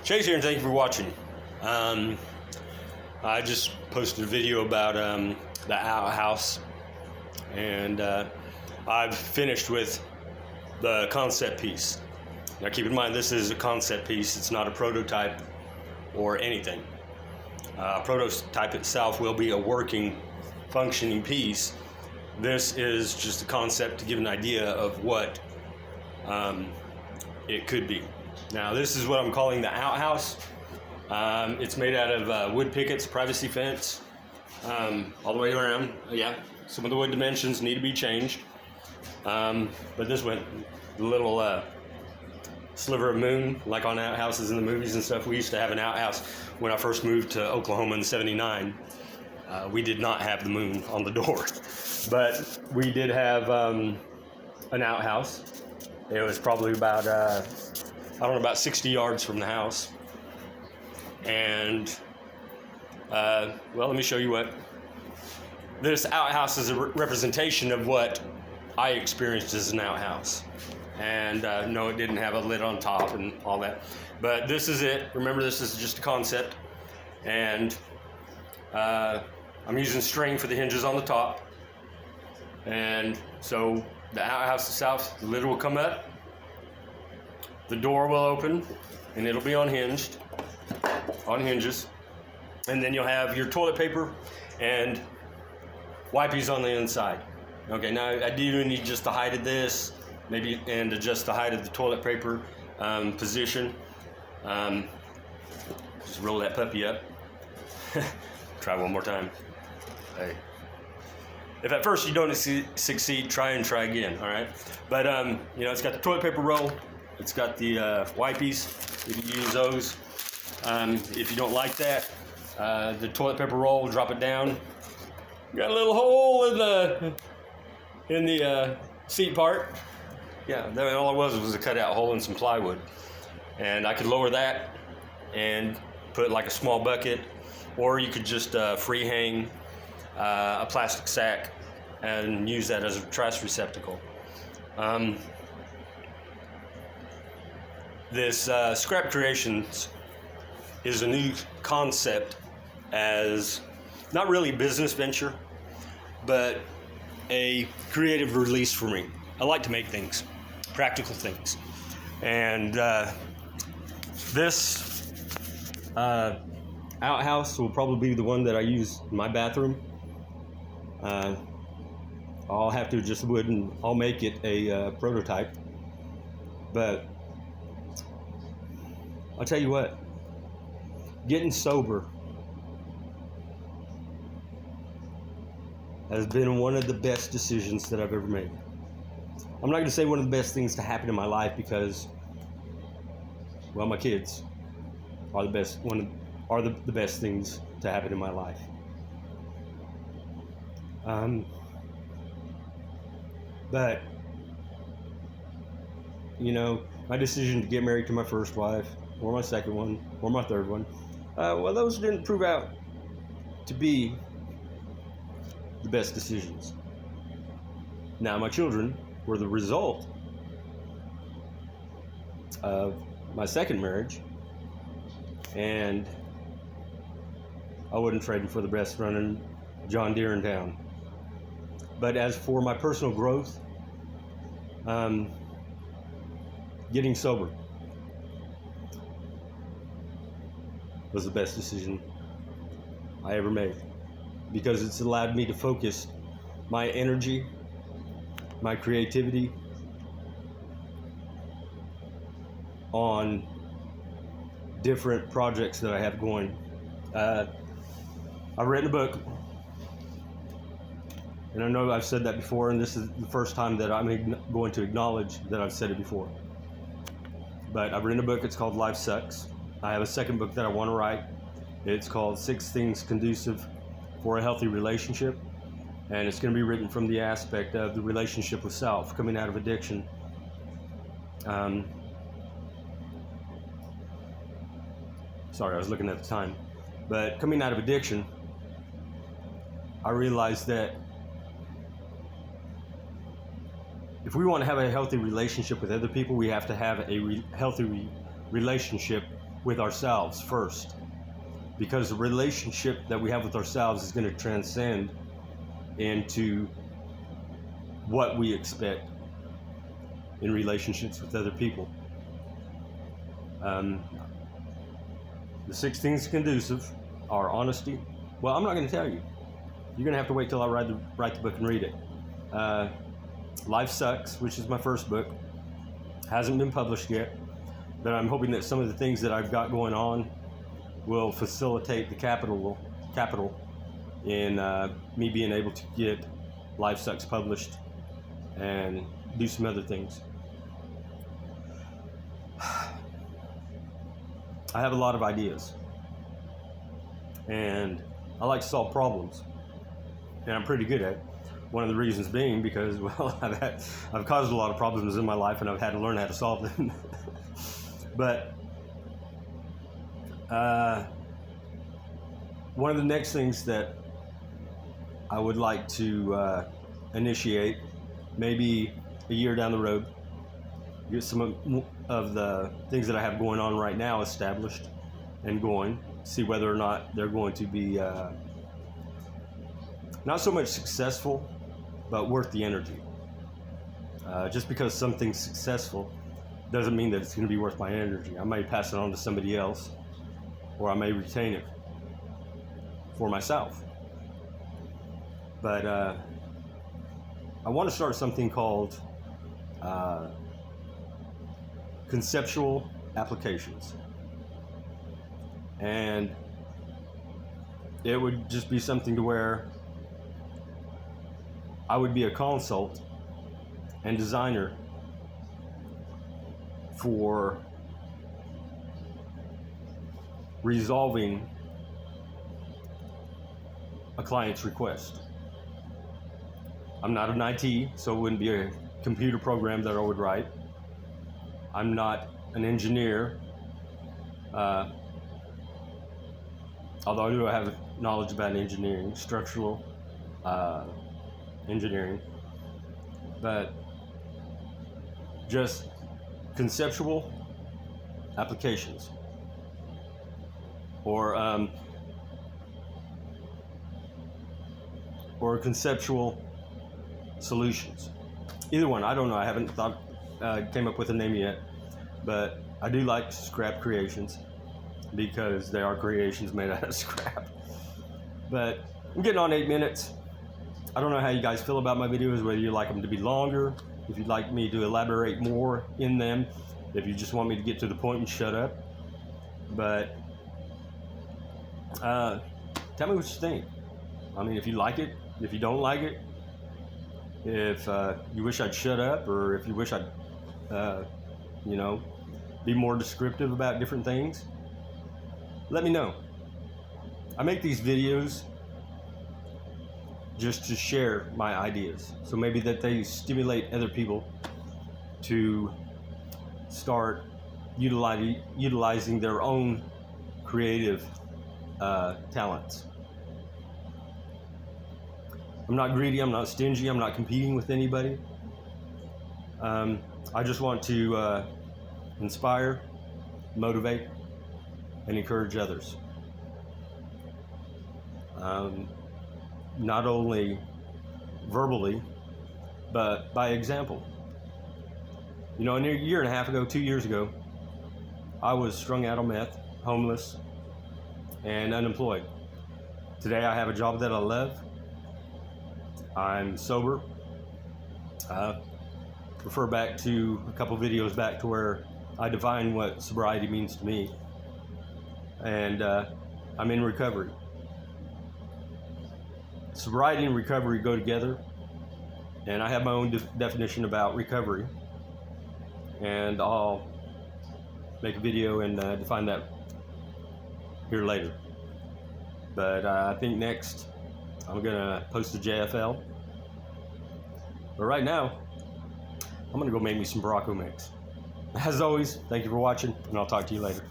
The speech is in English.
Chase here, and thank you for watching. I just posted a video about the Outhouse, and I've finished with the concept piece. Now keep in mind, this is a concept piece. It's not a prototype or anything. Prototype itself will be a working, functioning piece. This is just a concept to give an idea of what it could be. Now this is what I'm calling the Outhouse. It's made out of wood pickets, privacy fence, all the way around. Yeah, some of the wood dimensions need to be changed. But this went a little sliver of moon, like on outhouses in the movies and stuff. We used to have an outhouse when I first moved to Oklahoma in '79. We did not have the moon on the door, but we did have an outhouse. It was probably about, about 60 yards from the house. And, well, let me show you what. This outhouse is a representation of what I experienced as an outhouse. And no, it didn't have a lid on top and all that. But this is it. Remember, this is just a concept. And I'm using string for the hinges on the top. And so the outhouse itself, the lid will come up, the door will open, and it'll be unhinged, on hinges. And then you'll have your toilet paper and wipes on the inside. Okay, now I do need just the height of this, maybe, and adjust the height of the toilet paper position. Just roll that puppy up. Try one more time. Hey. If at first you don't succeed, try again, all right? But, you know, it's got the toilet paper roll. It's got the wipies. You can use those. If you don't like that, the toilet paper roll, drop it down. Got a little hole in the seat part. Yeah, all it was a cutout hole and some plywood. And I could lower that and put like a small bucket, or you could just free hang a plastic sack and use that as a trash receptacle. This Scrap Creations is a new concept, as not really a business venture, but a creative release for me. I like to make things, practical things. And this outhouse will probably be the one that I use in my bathroom. I'll have to adjust the wood and I'll make it a prototype. But I'll tell you what, getting sober has been one of the best decisions that I've ever made. I'm not going to say one of the best things to happen in my life, because, well, my kids are the best the best things to happen in my life. But, you know, my decision to get married to my first wife, or my second one, or my third one, well, those didn't prove out to be the best decisions. Now, my children were the result of my second marriage, and I wouldn't trade them for the best running John Deere in town. But as for my personal growth, getting sober was the best decision I ever made, because it's allowed me to focus my energy, my creativity on different projects that I have going. I've written a book, and I know I've said that before, and this is the first time that I'm going to acknowledge that I've said it before. But I've written a book. It's called Life Sucks. I have a second book that I want to write. It's called 6 Things Conducive for a Healthy Relationship. And it's going to be written from the aspect of the relationship with self, coming out of addiction. Sorry, I was looking at the time. But coming out of addiction, I realized that if we want to have a healthy relationship with other people, we have to have a healthy relationship with ourselves first, because the relationship that we have with ourselves is going to transcend into what we expect in relationships with other people. The 6 things conducive are honesty. Well, I'm not going to tell you. You're going to have to wait till I write the book and read it. Life Sucks, which is my first book, hasn't been published yet, but I'm hoping that some of the things that I've got going on will facilitate the capital in me being able to get Life Sucks published and do some other things. I have a lot of ideas, and I like to solve problems, and I'm pretty good at it. One of the reasons being because, well, I've caused a lot of problems in my life, and I've had to learn how to solve them. But one of the next things that I would like to initiate, maybe a year down the road, get some of the things that I have going on right now established and going, see whether or not they're going to be not so much successful, but worth the energy. Just because something's successful doesn't mean that it's going to be worth my energy. I may pass it on to somebody else, or I may retain it for myself. But I want to start something called conceptual applications. And it would just be something to where I would be a consult and designer for resolving a client's request. I'm not an IT, so it wouldn't be a computer program that I would write. I'm not an engineer, although I do have knowledge about engineering, structural engineering, but just conceptual applications, or conceptual solutions. Either one, I don't know. I haven't came up with a name yet, but I do like scrap creations because they are creations made out of scrap. But I'm getting on 8 minutes. I don't know how you guys feel about my videos, whether you like them to be longer, if you'd like me to elaborate more in them, if you just want me to get to the point and shut up. But tell me what you think. I mean, if you like it, if you don't like it, if you wish I'd shut up, or if you wish I'd, be more descriptive about different things, let me know. I make these videos just to share my ideas, so maybe that they stimulate other people to start utilizing their own creative talents. I'm not greedy, I'm not stingy, I'm not competing with anybody. I just want to inspire, motivate, and encourage others. Not only verbally, but by example. You know, a year and a half ago, 2 years ago, I was strung out on meth, homeless, and unemployed. Today I have a job that I love. I'm sober. Refer back to a couple videos back to where I define what sobriety means to me. And I'm in recovery. Sobriety and recovery go together, and I have my own definition about recovery, and I'll make a video and define that here later. But I think next I'm gonna post a JFL. But right now, I'm gonna go make me some Baracco mix. As always, thank you for watching, and I'll talk to you later.